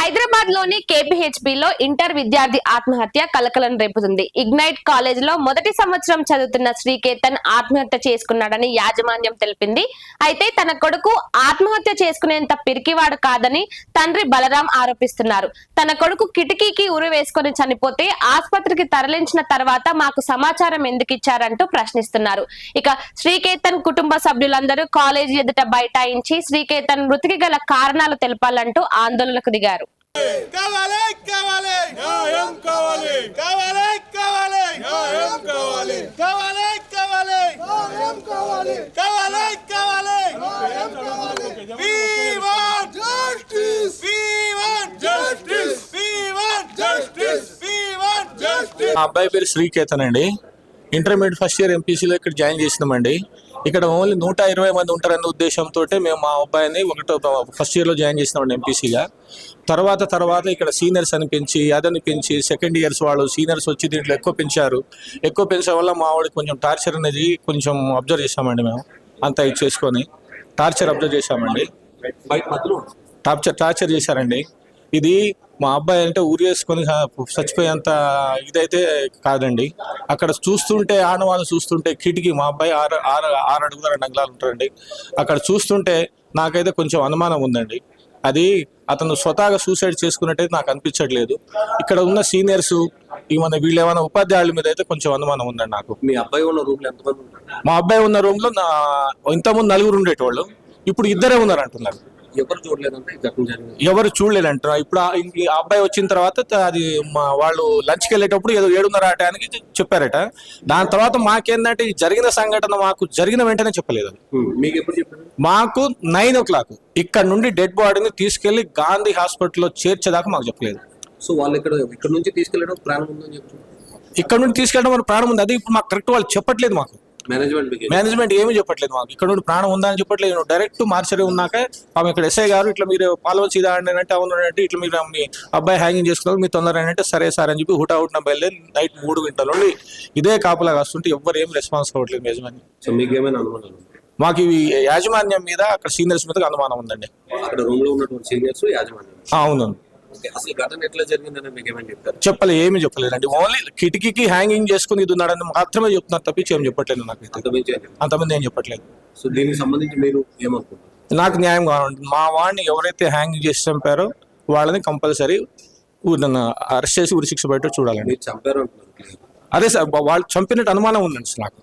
హైదరాబాద్ లోని కేపీహెచ్బిలో ఇంటర్ విద్యార్థి ఆత్మహత్య కలకలం రేపుతుంది. ఇగ్నైట్ కాలేజ్ లో మొదటి సంవత్సరం చదువుతున్న శ్రీకేతన్ ఆత్మహత్య చేసుకున్నాడని యాజమాన్యం తెలిపింది. అయితే తన కొడుకు ఆత్మహత్య చేసుకునేంత పిరికివాడు కాదని తండ్రి బలరాం ఆరోపిస్తున్నారు. తన కొడుకు కిటికీకి ఉరి వేసుకుని చనిపోతే ఆసుపత్రికి తరలించిన తర్వాత మాకు సమాచారం ఎందుకు ఇచ్చారంటూ ప్రశ్నిస్తున్నారు. ఇక శ్రీకేతన్ కుటుంబ సభ్యులందరూ కాలేజీ ఎదుట బైఠాయించి శ్రీకేతన్ మృతికి గల కారణాలు తెలపాలంటూ ఆందోళనకు దిగారు. కావాలి కావాలి న్యాయం కావాలి కావాలి కావాలి న్యాయం కావాలి కావాలి కావాలి న్యాయం కావాలి కావాలి కావాలి న్యాయం కావాలి we want justice we want justice we want justice we want justice అబ్బాయి పేరు శ్రీకేతన్ అండి. ఇంటర్మీడియట్ ఫస్ట్ ఇయర్ ఎంపీసీలో ఇక్కడ జాయిన్ చేసినామండి. ఇక్కడ ఓన్లీ 120 మంది ఉంటారన్న ఉద్దేశంతో మేము మా అబ్బాయిని ఫస్ట్ ఇయర్లో జాయిన్ చేసినామండి ఎంపీసీగా. తర్వాత ఇక్కడ సీనియర్స్ అని పెంచి అదని పెంచి సెకండ్ ఇయర్స్ వాళ్ళు సీనియర్స్ వచ్చి దీంట్లో ఎక్కువ పెంచారు. ఎక్కువ పెంచడం వల్ల మా వాడికి కొంచెం టార్చర్ అనేది కొంచెం అబ్జర్వ్ చేసామండి. మేము అంతా ఇది చేసుకొని టార్చర్ అబ్జర్వ్ చేసామండి. టార్చర్ చేశారండి. ఇది మా అబ్బాయి అంటే ఊరేసుకొని చచ్చిపోయేంత ఇదైతే కాదండి. అక్కడ చూస్తుంటే ఆనవాళ్ళు చూస్తుంటే కిటికీ మా అబ్బాయి 6 అడుగుల 2 అంగుళాలు ఉంటారండి. అక్కడ చూస్తుంటే నాకైతే కొంచెం అనుమానం ఉందండి. అది అతను స్వతహాగా సూసైడ్ చేసుకున్నట్టయితే నాకు అనిపించట్లేదు. ఇక్కడ ఉన్న సీనియర్స్ మన వీళ్ళు ఏమైనా ఉపాధ్యాయుల మీద అయితే కొంచెం అనుమానం ఉందండి నాకు. మీ అబ్బాయి ఉన్న రూమ్ లో ఎంతమంది ఉన్నారు? మా అబ్బాయి ఉన్న రూమ్ లో ఇంతకుముందు 4 ఉండేటోళ్ళు, ఇప్పుడు 2 ఉన్నారు అంటున్నారు. ఎవరు చూడలేదంటే ఎవరు చూడలేదు అంటున్నారు. ఇప్పుడు ఆ అబ్బాయి వచ్చిన తర్వాత అది వాళ్ళు లంచ్కి వెళ్ళేటప్పుడు ఏదో 7:30 ఆ టైంకి చెప్పారట. దాని తర్వాత మాకేందంటే ఈ జరిగిన సంఘటన మాకు జరిగిన వెంటనే చెప్పలేదు. మీకు ఎప్పుడు చెప్పారు? మాకు 9 o'clock ఇక్కడ నుండి డెడ్ బాడీని తీసుకెళ్లి గాంధీ హాస్పిటల్లో చేర్చేదాకా మాకు చెప్పలేదు. సో వాళ్ళు ఇక్కడ నుంచి తీసుకెళ్ళడం ప్రాణం ఉందని చెప్తున్నారు. ఇక్కడ నుండి తీసుకెళ్ళడం మన ప్రాణం ఉంది, అది ఇప్పుడు మాకు కరెక్ట్ వాళ్ళు చెప్పట్లేదు. మాకు మేనేజ్మెంట్ ఏమీ చెప్పట్లేదు. మాకు ఇక్కడ నుండి ప్రాణం ఉందని చెప్పట్లేదు. డైరెక్ట్ మార్చరీ ఉన్నాక ఆమె ఇక్కడ ఎస్ఐ గారు ఇట్లా మీరు పాల్వచ్చి ఇదండి అంటే అవును అంటే ఇట్లా మీరు మీ అబ్బాయి హ్యాంగింగ్ చేసుకున్నారు మీ తొందర అంటే సరే సార్ అని చెప్పి హుటాహుట్న బయలుదేరి నైట్ 3 గంటల నుండి ఇదే కాపలా కాస్తుంటే ఎవ్వరు ఏం రెస్పాన్స్ అవ్వట్లేదు మేనేజ్మెంట్. సో మీకు ఏమైనా అనుమానాలు? మాకు ఇవి యాజమాన్యం మీద అక్కడ సీనియర్స్ మీద అనుమానం ఉందండి. అక్కడ రూమ్ లో ఉన్నటువంటి సీనియర్స్ యాజమాన్యం? అవునండి. అసలు ఘటన ఎట్లా జరిగిందని మీకు ఏమైనా చెప్తారు? చెప్పలేదు, ఏమీ చెప్పలేదండి. ఓన్లీ కిటికీకి హ్యాంగింగ్ చేసుకుని ఇది ఉన్నాడని మాత్రమే చెప్తున్నారు తప్పించి ఏం చెప్పట్లేదు. నాకు అంతమంది ఏం చెప్పట్లేదు. సో దీనికి సంబంధించి మీరు ఏమనుకుంటారు? నాకు న్యాయం కావాలండి. మా వాడిని ఎవరైతే హ్యాంగింగ్ చేసి చంపారో వాళ్ళని కంపల్సరీ అరెస్ట్ చేసి ఉరిశిక్ష బయట చూడాలండి. చంపారు అంటున్నారు. అదే సార్, వాళ్ళు చంపినట్టు అనుమానం ఉందండి. నాకు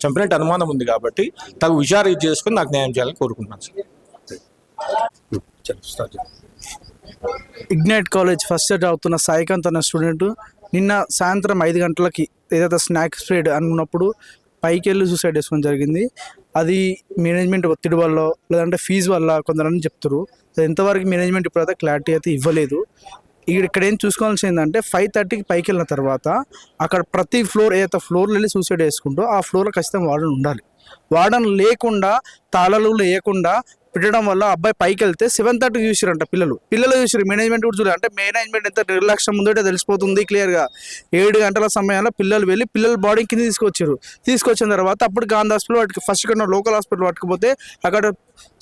చంపినట్టు అనుమానం ఉంది కాబట్టి తగు విచారణ చేసుకుని నాకు న్యాయం చేయాలని కోరుకుంటున్నాను sir. Ignite college first year చదువుతున్న సాయికాంత్ అన్న స్టూడెంట్ నిన్న సాయంత్రం 5 గంటలకి ఏదైతే స్నాక్స్ పీరియడ్ అనుకున్నప్పుడు పైకి వెళ్ళి సూసైడ్ చేసుకోవడం జరిగింది. అది మేనేజ్మెంట్ ఒత్తిడి వల్ల లేదంటే ఫీజు వల్ల కొందరని చెప్తారు. ఎంతవరకు మేనేజ్మెంట్ ఇప్పుడైతే క్లారిటీ అయితే ఇవ్వలేదు. ఇక్కడ ఏం చూసుకోవాల్సి ఏంటంటే 5:30కి పైకి వెళ్ళిన తర్వాత అక్కడ ప్రతి ఫ్లోర్ ఏదైతే ఫ్లోర్లో వెళ్ళి సూసైడ్ చేసుకుంటూ ఆ ఫ్లోర్లో ఖచ్చితంగా వార్డన్ ఉండాలి. వార్డన్ లేకుండా తాళాలు లేకుండా పెట్టడం వల్ల అబ్బాయి పైకి వెళ్తే 7:30కి చూసారంట పిల్లలు చూసారు. మేనేజ్మెంట్ కూడా చూడాలి. అంటే మేనేజ్మెంట్ ఎంత నిర్లక్ష్యం ఉందో తెలిసిపోతుంది క్లియర్గా. 7 గంటల సమయంలో పిల్లలు వెళ్ళి పిల్లల బాడీ కింద తీసుకొచ్చిన తర్వాత అప్పుడు గాంధీ హాస్పిటల్ వాటికి ఫస్ట్ ఇక్కడ లోకల్ హాస్పిటల్ పట్టుకుపోతే అక్కడ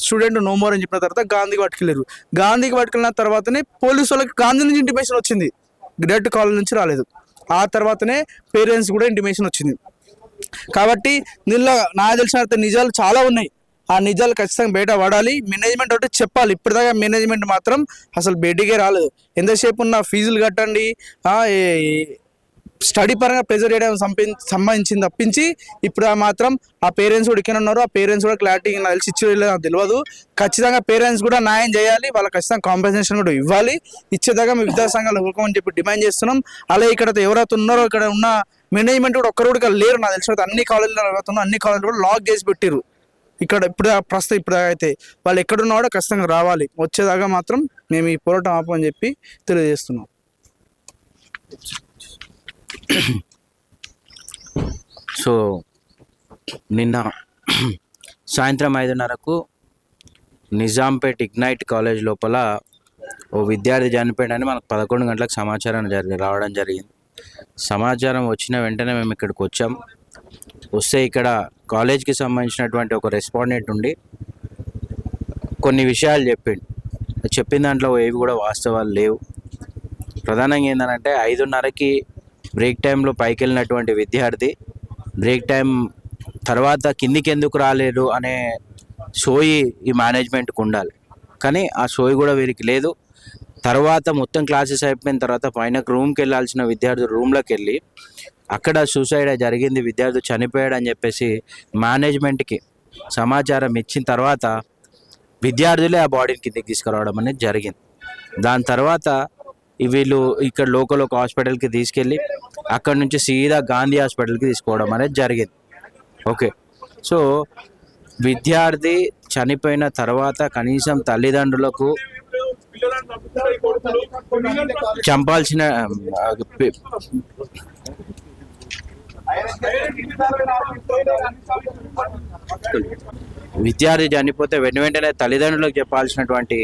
స్టూడెంట్ నో మోర్ అని చెప్పిన తర్వాత గాంధీకి పట్టుకెళ్ళారు. గాంధీకి పట్టుకెళ్ళిన తర్వాతనే పోలీసు వాళ్ళకి గాంధీ నుంచి ఇంటిమేషన్ వచ్చింది, డైరెక్ట్ కాలేజ్ నుంచి రాలేదు. ఆ తర్వాతనే పేరెంట్స్ కూడా ఇంటిమేషన్ వచ్చింది. కాబట్టి దీనిలో నాకు తెలిసిన నిజాలు చాలా ఉన్నాయి. ఆ నిజాలు ఖచ్చితంగా బయట పడాలి. మేనేజ్మెంట్ ఒకటి చెప్పాలి. ఇప్పటిదాకా మేనేజ్మెంట్ మాత్రం అసలు బయటికే రాలేదు. ఎంతసేపు ఉన్న ఫీజులు కట్టండి, స్టడీ పరంగా ప్రెజర్ చేయడం సంబంధించింది తప్పించి ఇప్పుడు మాత్రం ఆ పేరెంట్స్ కూడా ఇక్కడ ఉన్నారు. ఆ పేరెంట్స్ కూడా క్లారిటీ తెలిసి ఇచ్చేది నాకు తెలియదు. ఖచ్చితంగా పేరెంట్స్ కూడా న్యాయం చేయాలి. వాళ్ళకి ఖచ్చితంగా కాంపెన్సేషన్ కూడా ఇవ్వాలి. ఇచ్చేదాకా మీ విద్యాసంఘాలు ఊరుకోమని చెప్పి డిమాండ్ చేస్తున్నాం. అలాగే ఇక్కడ ఎవరైతే ఉన్నారో ఇక్కడ ఉన్న మేనేజ్మెంట్ కూడా ఒక్కరు కూడా లేరు. నాకు తెలిసిన అన్ని కాలేజీలో అన్ని కాలేజీలు కూడా లాక్ చేసి పెట్టారు. ఇక్కడ ఇప్పుడు అయితే వాళ్ళు ఎక్కడున్నా కూడా ఖచ్చితంగా రావాలి. వచ్చేదాకా మాత్రం మేము ఈ పోరాటం ఆపమని చెప్పి తెలియజేస్తున్నాం. సో నిన్న సాయంత్రం 5:30కు నిజాంపేట్ ఇగ్నైట్ కాలేజ్ లోపల ఓ విద్యార్థి చనిపోయాడని మనకు 11 గంటలకు సమాచారం రావడం జరిగింది. సమాచారం వచ్చిన వెంటనే మేము ఇక్కడికి వచ్చాం. వస్తే ఇక్కడ కాలేజ్కి సంబంధించినటువంటి ఒక రెస్పాండెంట్ ఉండి కొన్ని విషయాలు చెప్పిండు. చెప్పిన దాంట్లో ఏవి కూడా వాస్తవాలు లేవు. ప్రధానంగా ఏంటంటే 5:30కి బ్రేక్ టైంలో పైకి వెళ్ళినటువంటి విద్యార్థి బ్రేక్ టైం తర్వాత కిందికి ఎందుకు రాలేడు అనే సోయి ఈ మేనేజ్మెంట్కి ఉండాలి, కానీ ఆ సోయి కూడా వీరికి లేదు. తర్వాత మొత్తం క్లాసెస్ అయిపోయిన తర్వాత పైన రూమ్కి వెళ్ళాల్సిన విద్యార్థులు రూమ్లోకి వెళ్ళి అక్కడ సూసైడ్ జరిగింది, విద్యార్థి చనిపోయాడు అని చెప్పేసి మేనేజ్మెంట్కి సమాచారం ఇచ్చిన తర్వాత విద్యార్థులే ఆ బాడీని కిందకి తీసుకురావడం అనేది జరిగింది. దాని తర్వాత వీళ్ళు ఇక్కడ లోకల్ ఒక హాస్పిటల్కి తీసుకెళ్ళి అక్కడ నుంచి సీదా గాంధీ హాస్పిటల్కి తీసుకోవడం అనేది జరిగింది. ఓకే, సో విద్యార్థి చనిపోయిన తర్వాత కనీసం తల్లిదండ్రులకు చంపాల్సిన విద్యార్థి చనిపోతే వెంటనే తల్లిదండ్రులకు చెప్పాల్సినటువంటి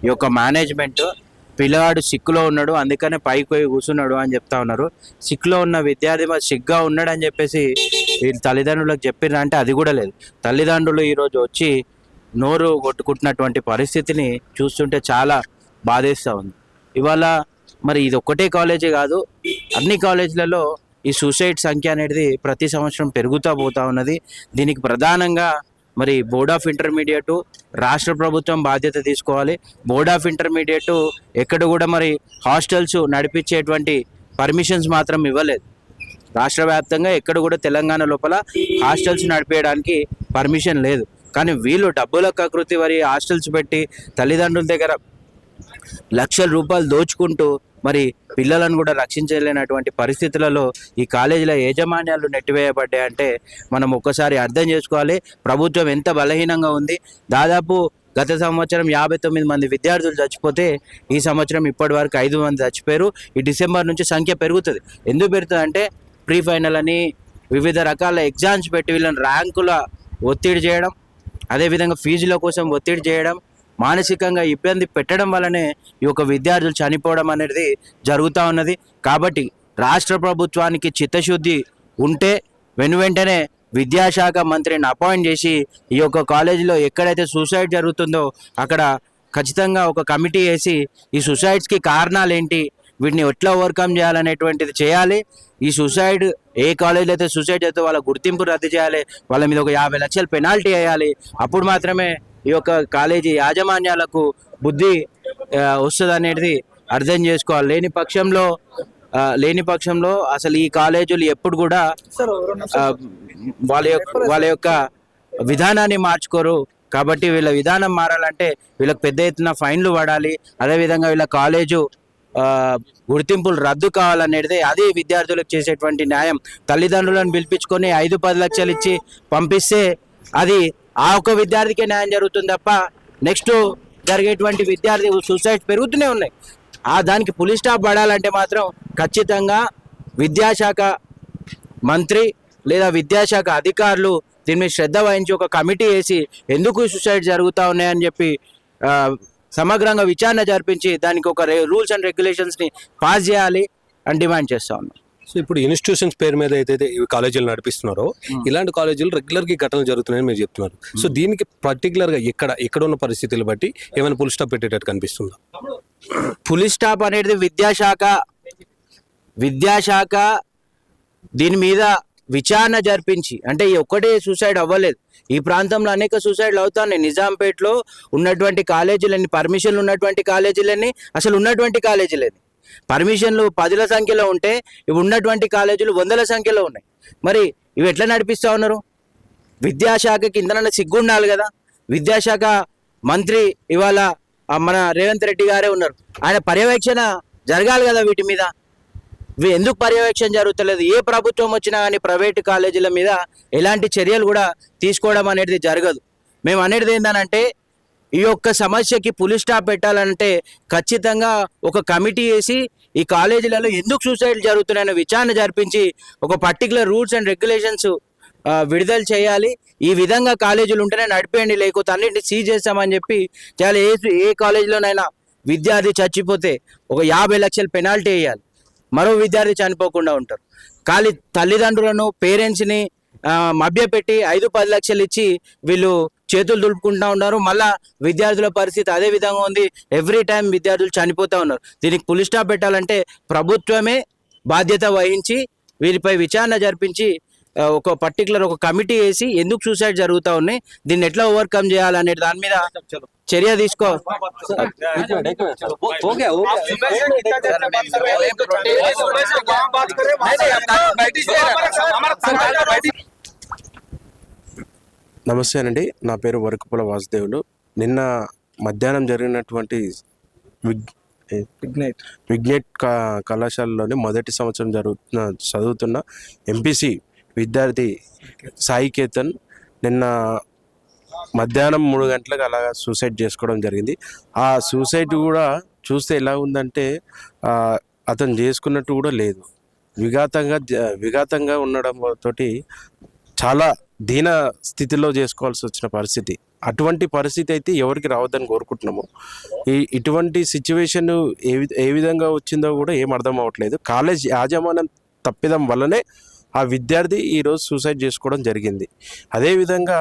ఈ యొక్క మేనేజ్మెంట్ పిల్లవాడు సిక్కులో ఉన్నాడు అందుకనే పైకి పోయి కూర్చున్నాడు అని చెప్తా ఉన్నారు. సిక్కులో ఉన్న విద్యార్థి మరి సిగ్గా ఉన్నాడు అని చెప్పేసి వీళ్ళు తల్లిదండ్రులకు చెప్పిర్రు అంటే అది కూడా లేదు. తల్లిదండ్రులు ఈరోజు వచ్చి నోరు కొట్టుకుంటున్నటువంటి పరిస్థితిని చూస్తుంటే చాలా బాధేస్తూ ఉంది. ఇవాళ మరి ఇది ఒక్కటే కాలేజీ కాదు, అన్ని కాలేజీలలో ఈ సూసైడ్ సంఖ్య అనేది ప్రతి సంవత్సరం పెరుగుతూ పోతూ ఉన్నది. దీనికి ప్రధానంగా మరి బోర్డ్ ఆఫ్ ఇంటర్మీడియట్ రాష్ట్ర ప్రభుత్వం బాధ్యత తీసుకోవాలి. బోర్డ్ ఆఫ్ ఇంటర్మీడియట్ ఎక్కడ కూడా మరి హాస్టల్స్ నడిపించేటువంటి పర్మిషన్స్ మాత్రం ఇవ్వలేదు. రాష్ట్ర వ్యాప్తంగా ఎక్కడ కూడా తెలంగాణ లోపల హాస్టల్స్ నడిపేయడానికి పర్మిషన్ లేదు. కానీ వీళ్ళు డబ్బుల కకృతి మరి హాస్టల్స్ పెట్టి తల్లిదండ్రుల దగ్గర లక్షల రూపాయలు దోచుకుంటూ మరి పిల్లలను కూడా రక్షించలేనటువంటి పరిస్థితులలో ఈ కాలేజీల యాజమాన్యాలు నెట్టివేయబడ్డాయంటే మనం ఒక్కసారి అర్థం చేసుకోవాలి ప్రభుత్వం ఎంత బలహీనంగా ఉంది. దాదాపు గత సంవత్సరం 59 మంది విద్యార్థులు చచ్చిపోతే ఈ సంవత్సరం ఇప్పటి వరకు 5 మంది చచ్చిపోయారు. ఈ డిసెంబర్ నుంచి సంఖ్య పెరుగుతుంది. ఎందుకు పెరుగుతుంది అంటే ప్రీ ఫైనల్ అని వివిధ రకాల ఎగ్జామ్స్ పెట్టి వీళ్ళని ర్యాంకుల ఒత్తిడి చేయడం, అదేవిధంగా ఫీజుల కోసం ఒత్తిడి చేయడం, మానసికంగా ఇబ్బంది పెట్టడం వల్లనే ఈ యొక్క విద్యార్థులు చనిపోవడం అనేది జరుగుతూ ఉన్నది. కాబట్టి రాష్ట్ర ప్రభుత్వానికి చిత్తశుద్ధి ఉంటే వెంటనే విద్యాశాఖ మంత్రిని అపాయింట్ చేసి ఈ యొక్క కాలేజీలో ఎక్కడైతే సూసైడ్ జరుగుతుందో అక్కడ ఖచ్చితంగా ఒక కమిటీ వేసి ఈ సూసైడ్స్కి కారణాలు ఏంటి, వీటిని ఎట్లా ఓవర్కమ్ చేయాలనేటువంటిది చేయాలి. ఈ సూసైడ్ ఏ కాలేజీలో అయితే సూసైడ్ చేస్తే వాళ్ళ గుర్తింపు రద్దు చేయాలి, వాళ్ళ మీద ఒక 50 లక్షలు పెనాల్టీ వేయాలి. అప్పుడు మాత్రమే ఈ యొక్క కాలేజీ యాజమాన్యాలకు బుద్ధి వస్తుంది అనేది అర్థం చేసుకోవాలి. లేని పక్షంలో అసలు ఈ కాలేజీలు ఎప్పుడు కూడా వాళ్ళ యొక్క విధానాన్ని మార్చుకోరు. కాబట్టి వీళ్ళ విధానం మారాలంటే వీళ్ళకి పెద్ద ఎత్తున ఫైన్లు పడాలి. అదేవిధంగా వీళ్ళ కాలేజు గుర్తింపులు రద్దు కావాలనేది అది విద్యార్థులకు చేసేటువంటి న్యాయం. తల్లిదండ్రులను పిలిపించుకొని 5-10 లక్షలు ఇచ్చి పంపిస్తే అది ఆ ఒక్క విద్యార్థికే న్యాయం జరుగుతుంది తప్ప నెక్స్ట్ జరిగేటువంటి విద్యార్థి సూసైడ్స్ పెరుగుతూనే ఉన్నాయి. దానికి పులి స్టాప్ పడాలంటే మాత్రం ఖచ్చితంగా విద్యాశాఖ మంత్రి లేదా విద్యాశాఖ అధికారులు దీని మీద శ్రద్ధ వహించి ఒక కమిటీ వేసి ఎందుకు సూసైడ్ జరుగుతూ ఉన్నాయని చెప్పి సమగ్రంగా విచారణ జరిపించి దానికి ఒక రూల్స్ అండ్ రెగ్యులేషన్స్ని పాస్ చేయాలి అని డిమాండ్ చేస్తూ ఉన్నాం. సో ఇప్పుడు ఇన్స్టిట్యూషన్స్ పేరు మీద అయితే ఇవి కాలేజీలు నడిపిస్తున్నారో ఇలాంటి కాలేజీలు రెగ్యులర్గా ఘటనలు జరుగుతున్నాయని మీరు చెప్తున్నారు. సో దీనికి పర్టికులర్గా ఎక్కడ ఉన్న పరిస్థితులు బట్టి ఏమైనా పుల్ స్టాప్ పెట్టేటట్టు కనిపిస్తుందా? పులి స్టాప్ అనేది విద్యాశాఖ దీని మీద విచారణ జరిపించి, అంటే ఒక్కటే సూసైడ్ అవ్వలేదు, ఈ ప్రాంతంలో అనేక సూసైడ్లు అవుతాయి. నిజాంపేటలో ఉన్నటువంటి కాలేజీలన్నీ, పర్మిషన్లు ఉన్నటువంటి కాలేజీలన్నీ, అసలు ఉన్నటువంటి కాలేజీలన్నీ పర్మిషన్లు 10ల సంఖ్యలో ఉంటే ఇవి ఉన్నటువంటి కాలేజీలు 100ల సంఖ్యలో ఉన్నాయి. మరి ఇవి ఎట్లా నడిపిస్తూ ఉన్నారు? విద్యాశాఖకి ఇంతనన్నా సిగ్గుండాలి కదా. విద్యాశాఖ మంత్రి ఇవాళ మన రేవంత్ రెడ్డి గారే ఉన్నారు, ఆయన పర్యవేక్షణ జరగాలి కదా వీటి మీద. ఎందుకు పర్యవేక్షణ జరుగుతలేదు? ఏ ప్రభుత్వం వచ్చినా కానీ ప్రైవేటు కాలేజీల మీద ఎలాంటి చర్యలు కూడా తీసుకోవడం అనేది జరగదు. మేము అనేది ఏంటంటే ఈ యొక్క సమస్యకి పులి స్టాప్ పెట్టాలంటే ఖచ్చితంగా ఒక కమిటీ వేసి ఈ కాలేజీలలో ఎందుకు సూసైడ్ జరుగుతున్నాయని విచారణ జరిపించి ఒక పర్టికులర్ రూల్స్ అండ్ రెగ్యులేషన్స్ విడుదల చేయాలి. ఈ విధంగా కాలేజీలు ఉంటేనే నడిపేయండి, లేకపోతే అన్నింటినీ సీజ్ చేస్తామని చెప్పి చాలా ఏ కాలేజీలోనైనా విద్యార్థి చచ్చిపోతే ఒక 50 లక్షల పెనాల్టీ వేయాలి, మరో విద్యార్థి చనిపోకుండా ఉంటారు. తల్లిదండ్రులను పేరెంట్స్ని మభ్యపెట్టి 5-10 లక్షలు ఇచ్చి వీళ్ళు చేతులు దులుపుకుంటా ఉన్నారు. మళ్ళా విద్యార్థుల పరిస్థితి అదే విధంగా ఉంది. ఎవ్రీ టైం విద్యార్థులు చనిపోతూ ఉన్నారు. దీనికి పులి స్టాప్ పెట్టాలంటే ప్రభుత్వమే బాధ్యత వహించి వీరిపై విచారణ జరిపించి ఒక పర్టికులర్ ఒక కమిటీ వేసి ఎందుకు సూసైడ్ జరుగుతూ ఉన్నాయి, దీన్ని ఎట్లా ఓవర్కమ్ చేయాలనే దాని మీద చర్య తీసుకో. నమస్తే అండి, నా పేరు వరకుపుల వాసుదేవులు. నిన్న మధ్యాహ్నం జరిగినటువంటి విగ్నేట్ కళాశాలలోని మొదటి సంవత్సరం చదువుతున్న ఎంపీసీ విద్యార్థి సాయి కేతన్ నిన్న మధ్యాహ్నం 3 గంటలకు అలాగా సూసైడ్ చేసుకోవడం జరిగింది. ఆ సూసైడ్ కూడా చూస్తే ఎలా ఉందంటే అతను చేసుకున్నట్టు కూడా లేదు. విఘాతంగా ఉండడం తోటి చాలా దీన స్థితిలో చేసుకోవాల్సి వచ్చిన పరిస్థితి. అటువంటి పరిస్థితి అయితే ఎవరికి రావద్దని కోరుకుంటున్నాము. ఇటువంటి సిచ్యువేషన్ ఏ విధంగా వచ్చిందో కూడా ఏం అర్థం అవ్వట్లేదు. కాలేజ్ యాజమాన్యం తప్పిదం వల్లనే ఆ విద్యార్థి ఈరోజు సూసైడ్ చేసుకోవడం జరిగింది. అదేవిధంగా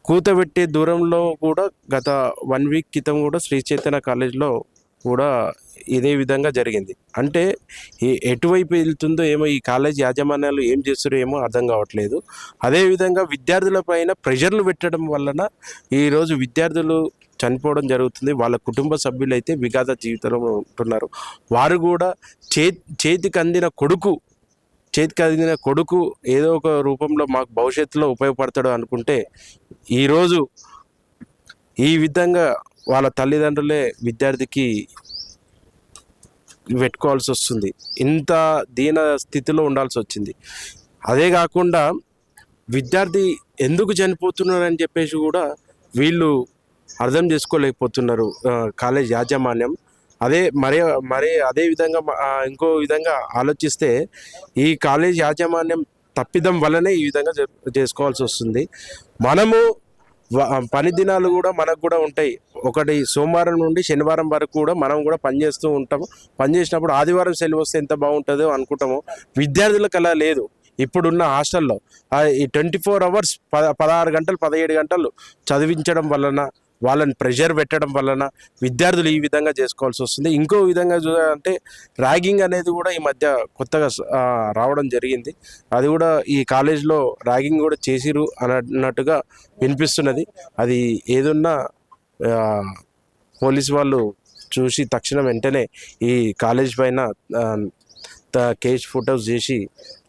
కూతబెట్టే దూరంలో కూడా గత 1 వీక్ క్రితం కూడా శ్రీ చైతన్య కాలేజ్లో కూడా ఇదే విధంగా జరిగింది. అంటే ఎటువైపు వెళ్తుందో ఏమో, ఈ కాలేజ్ యాజమాన్యాలు ఏం చేస్తారో ఏమో అర్థం కావట్లేదు. అదేవిధంగా విద్యార్థుల పైన ప్రెషర్లు పెట్టడం వలన ఈరోజు విద్యార్థులు చనిపోవడం జరుగుతుంది. వాళ్ళ కుటుంబ సభ్యులు అయితే విఘాత జీవితంలో ఉంటున్నారు. వారు కూడా చేతికి అందిన కొడుకు ఏదో ఒక రూపంలో మాకు భవిష్యత్తులో ఉపయోగపడతాడు అనుకుంటే ఈరోజు ఈ విధంగా వాళ్ళ తల్లిదండ్రులే విద్యార్థికి పెట్టుకోవాల్సి వస్తుంది. ఇంత దీన స్థితిలో ఉండాల్సి వచ్చింది. అదే కాకుండా విద్యార్థి ఎందుకు చనిపోతున్నారని చెప్పేసి కూడా వీళ్ళు అర్థం చేసుకోలేకపోతున్నారు కాలేజ్ యాజమాన్యం. అదే విధంగా ఇంకో విధంగా ఆలోచిస్తే ఈ కాలేజ్ యాజమాన్యం తప్పిదం వల్లనే ఈ విధంగా చేసుకోవాల్సి వస్తుంది. మనము పని దినాలు కూడా మనకు కూడా ఉంటాయి. ఒకటి సోమవారం నుండి శనివారం వరకు కూడా మనం కూడా పనిచేస్తూ ఉంటాము. పనిచేసినప్పుడు ఆదివారం సెలవు వస్తే ఎంత బాగుంటుందో అనుకుంటాము. విద్యార్థులకు అలా లేదు. ఇప్పుడున్న హాస్టల్లో ఈ 24 hours 16 గంటలు 17 గంటలు చదివించడం వలన, వాళ్ళని ప్రెషర్ పెట్టడం వలన విద్యార్థులు ఈ విధంగా చేసుకోవాల్సి వస్తుంది. ఇంకో విధంగా చూడాలంటే ర్యాగింగ్ అనేది కూడా ఈ మధ్య కొత్తగా రావడం జరిగింది. అది కూడా ఈ కాలేజ్లో ర్యాగింగ్ కూడా చేసిరు అన్నట్టుగా వినిపిస్తున్నది. అది ఏదున్నా పోలీసు వాళ్ళు చూసి తక్షణం వెంటనే ఈ కాలేజ్ పైన కేస్ ఫోటోస్ చేసి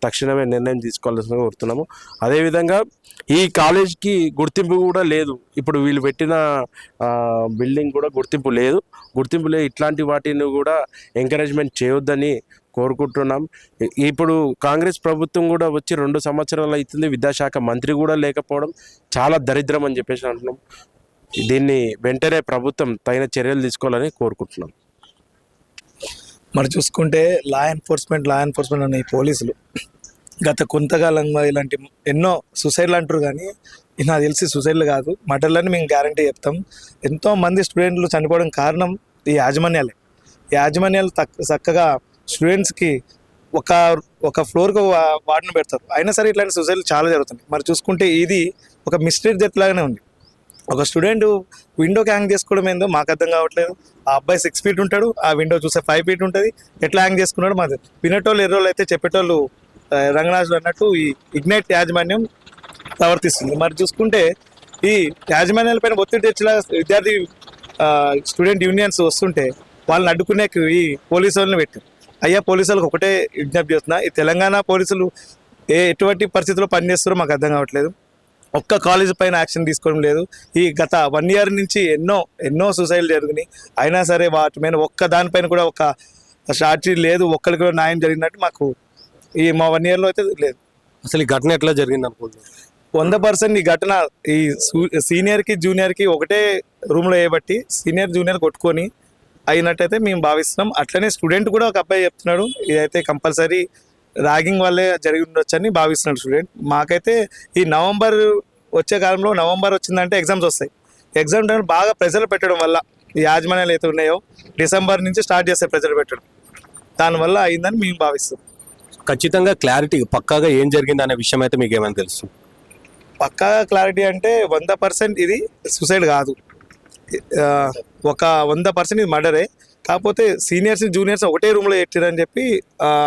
తక్షణమే నిర్ణయం తీసుకోవాల్సిందిగా కోరుతున్నాము. అదేవిధంగా ఈ కాలేజ్కి గుర్తింపు కూడా లేదు. ఇప్పుడు వీళ్ళు పెట్టిన బిల్డింగ్ కూడా గుర్తింపు లేదు. ఇట్లాంటి వాటిని కూడా ఎంకరేజ్మెంట్ చేయొద్దని కోరుకుంటున్నాం. ఇప్పుడు కాంగ్రెస్ ప్రభుత్వం కూడా వచ్చి 2 సంవత్సరాలు అవుతుంది. విద్యాశాఖ మంత్రి కూడా లేకపోవడం చాలా దరిద్రం అని చెప్పేసి అంటున్నాం. దీన్ని వెంటనే ప్రభుత్వం తగిన చర్యలు తీసుకోవాలని కోరుకుంటున్నాం. మరి చూసుకుంటే లా ఎన్ఫోర్స్మెంట్ అనే ఈ పోలీసులు గత కొంతకాలంగా ఇలాంటి ఎన్నో సూసైడ్లు అంటారు, కానీ నాకు తెలిసి సూసైడ్లు కాదు, మర్డర్లని మేము గ్యారంటీ చెప్తాం. ఎంతోమంది స్టూడెంట్లు చనిపోవడం కారణం ఈ యాజమాన్యాలు చక్కగా స్టూడెంట్స్కి ఒక ఫ్లోర్కి వార్డును పెడతారు. అయినా సరే ఇట్లాంటి సూసైడ్లు చాలా జరుగుతున్నాయి. మరి చూసుకుంటే ఇది ఒక మిస్టరీ డెత్ లాగానే ఉంది. ఒక స్టూడెంట్ విండోకి హ్యాంగ్ చేసుకోవడం ఏందో మాకు అర్థం కావట్లేదు. ఆ అబ్బాయి 6 feet ఉంటాడు, ఆ విండో చూస్తే 5 feet ఉంటుంది. ఎట్లా హ్యాంగ్ చేసుకున్నాడు మాది వినేటోళ్ళు ఎర్రోళ్ళు అయితే చెప్పేటోళ్ళు రంగనాథులు అన్నట్టు ఈ ఇగ్నైట్ యాజమాన్యం ప్రవర్తిస్తుంది. మరి చూసుకుంటే ఈ యాజమాన్యాలపైన ఒత్తిడి తెచ్చేలా విద్యార్థి స్టూడెంట్ యూనియన్స్ వస్తుంటే వాళ్ళని అడ్డుకునే ఈ పోలీసు వాళ్ళని పెట్టారు. అయ్యా, పోలీసు వాళ్ళకి ఒకటే విజ్ఞప్తి చేస్తున్నా, ఈ తెలంగాణ పోలీసులు ఎటువంటి పరిస్థితుల్లో పనిచేస్తారో మాకు అర్థం కావట్లేదు. ఒక్క కాలేజ్ పైన యాక్షన్ తీసుకోవడం లేదు. ఈ గత 1 year నుంచి ఎన్నో సూసైడ్లు జరిగినాయి. అయినా సరే వాటి మీద ఒక్క దానిపైన కూడా ఒక షార్ట్ లేదు, ఒక్కరికి కూడా న్యాయం జరిగినట్టు మాకు ఈ మా 1 yearలో అయితే లేదు. అసలు ఈ ఘటన ఎట్లా జరిగింది అనుకుంటున్నారు? 100% ఈ ఘటన ఈ సీనియర్కి జూనియర్కి ఒకటే రూమ్లో వేయబట్టి సీనియర్ జూనియర్ కొట్టుకొని అయినట్టయితే మేము భావిస్తున్నాం. అట్లనే స్టూడెంట్ కూడా ఒక అబ్బాయి చెప్తున్నాడు, ఇదైతే కంపల్సరీ ర్యాగింగ్ వల్లే జరిగి ఉండొచ్చు అని భావిస్తున్నాడు స్టూడెంట్. మాకైతే ఈ వచ్చే కాలంలో నవంబర్ వచ్చిందంటే ఎగ్జామ్స్ వస్తాయి. ఎగ్జామ్ టైం బాగా ప్రెజర్ పెట్టడం వల్ల ఈ యాజమాన్యాలు అయితే ఉన్నాయో డిసెంబర్ నుంచి స్టార్ట్ చేస్తాయి ప్రెజర్ పెట్టడం, దానివల్ల అయిందని మేము భావిస్తాం. ఖచ్చితంగా క్లారిటీ పక్కాగా ఏం జరిగింది అనే విషయం అయితే మీకు ఏమైనా తెలుసు? పక్కా క్లారిటీ అంటే 100% ఇది సూసైడ్ కాదు, ఒక 100% ఇది మర్డరే. కాకపోతే సీనియర్స్ జూనియర్స్ ఒకటే రూమ్లో పెట్టారని చెప్పి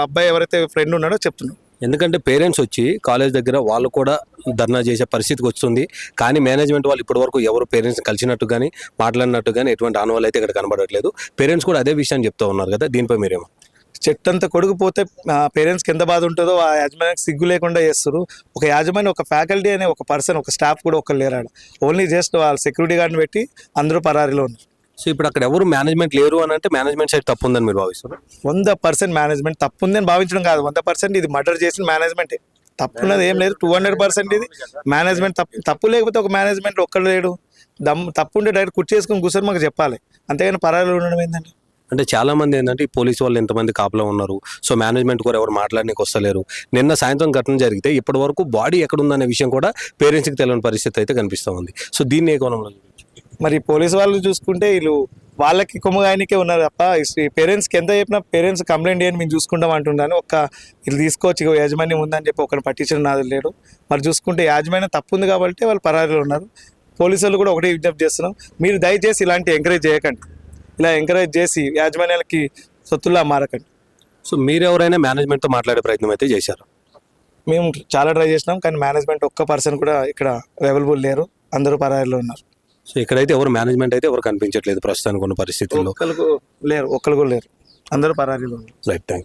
అబ్బాయి ఎవరైతే ఫ్రెండ్ ఉన్నాడో చెప్తున్నాడు. ఎందుకంటే పేరెంట్స్ వచ్చి కాలేజ్ దగ్గర వాళ్ళు కూడా ధర్నా చేసే పరిస్థితికి వస్తుంది, కానీ మేనేజ్మెంట్ వాళ్ళు ఇప్పటివరకు ఎవరు పేరెంట్స్ కలిసినట్టు కానీ మాట్లాడినట్టు కానీ ఎటువంటి ఆనవాళ్ళు అయితే ఇక్కడ కనబడట్లేదు. పేరెంట్స్ కూడా అదే విషయాన్ని చెప్తూ ఉన్నారు కదా, దీనిపై మీరేమో? చెట్టు అంతా కొడుకు పోతే పేరెంట్స్కి ఎంత బాధ ఉంటుందో ఆ యాజమాన్యానికి సిగ్గు లేకుండా చేస్తారు. ఒక యాజమాన్యం, ఒక ఫ్యాకల్టీ అనే ఒక పర్సన్, ఒక స్టాఫ్ కూడా ఒకరు లేరాడు. ఓన్లీ జస్ట్ వాళ్ళ సెక్యూరిటీ గార్డ్ని పెట్టి అందరూ పరారీలో ఉన్నారు. సో ఇప్పుడు అక్కడ ఎవరు మేనేజ్మెంట్ లేరు అని అంటే మేనేజ్మెంట్ సైడ్ తప్పు ఉందని మీరు భావిస్తారు? 100% మేనేజ్మెంట్ తప్పు ఉందని భావించడం కాదు, 100% ఇది మర్డర్ చేసిన మేనేజ్మెంటే. తప్పున్నది ఏం లేదు, 200% ఇది మేనేజ్మెంట్ తప్పు లేకపోతే ఒక మేనేజ్మెంట్ ఒక్కడు లేడు. తప్పు ఉంటే డైరెక్ట్ కుర్చీ చేసుకుని కూర్చొని మాకు చెప్పాలి, అంతేగాని పరారీలో ఉండడం ఏంటండి. అంటే చాలా మంది ఏంటంటే ఈ పోలీసు వాళ్ళు ఎంతమంది కాపలా ఉన్నారు, సో మేనేజ్మెంట్ కూడా ఎవరు మాట్లాడడానికి వస్తలేరు. నిన్న సాయంత్రం ఘటన జరిగితే ఇప్పటి వరకు బాడీ ఎక్కడ ఉందనే విషయం కూడా పేరెంట్స్కి తెలియని పరిస్థితి అయితే కనిపిస్తూ ఉంది. సో దీన్ని ఏ కోణంలో? మరి పోలీసు వాళ్ళు చూసుకుంటే వీళ్ళు వాళ్ళకి కొమ్మగాయనికే ఉన్నారు తప్ప పేరెంట్స్కి ఎంత చెప్పినా పేరెంట్స్ కంప్లైంట్ చేయని మేము చూసుకుంటాం అంటుండని వీళ్ళు తీసుకోవచ్చు యాజమాన్యం ఉందని చెప్పి ఒకరిని పట్టించడం నాది లేడు. మరి చూసుకుంటే యాజమాన్యం తప్పు ఉంది కాబట్టి వాళ్ళు పరారీలో ఉన్నారు. పోలీసు వాళ్ళు కూడా ఒకటే విజ్ఞప్తి చేస్తున్నాం, మీరు దయచేసి ఇలాంటి ఎంకరేజ్ చేయకండి, ఇలా ఎంకరేజ్ చేసి యాజమాన్యాలకి సొత్తులా మారకండి. సో మీరు ఎవరైనా మేనేజ్మెంట్తో మాట్లాడే ప్రయత్నం అయితే చేశారు? మేము చాలా ట్రై చేసినాం, కానీ మేనేజ్మెంట్ ఒక్క పర్సన్ కూడా ఇక్కడ అవైలబుల్ లేరు, అందరూ పరారీలో ఉన్నారు. సో ఇక్కడైతే ఎవరు మేనేజ్మెంట్ అయితే ఎవరు కనిపించట్లేదు ప్రస్తుతానికి ఉన్న పరిస్థితుల్లో. ఒక్కరు కూడా లేరు, అందరూ పరారీలో ఉన్నారు. Right, thank you.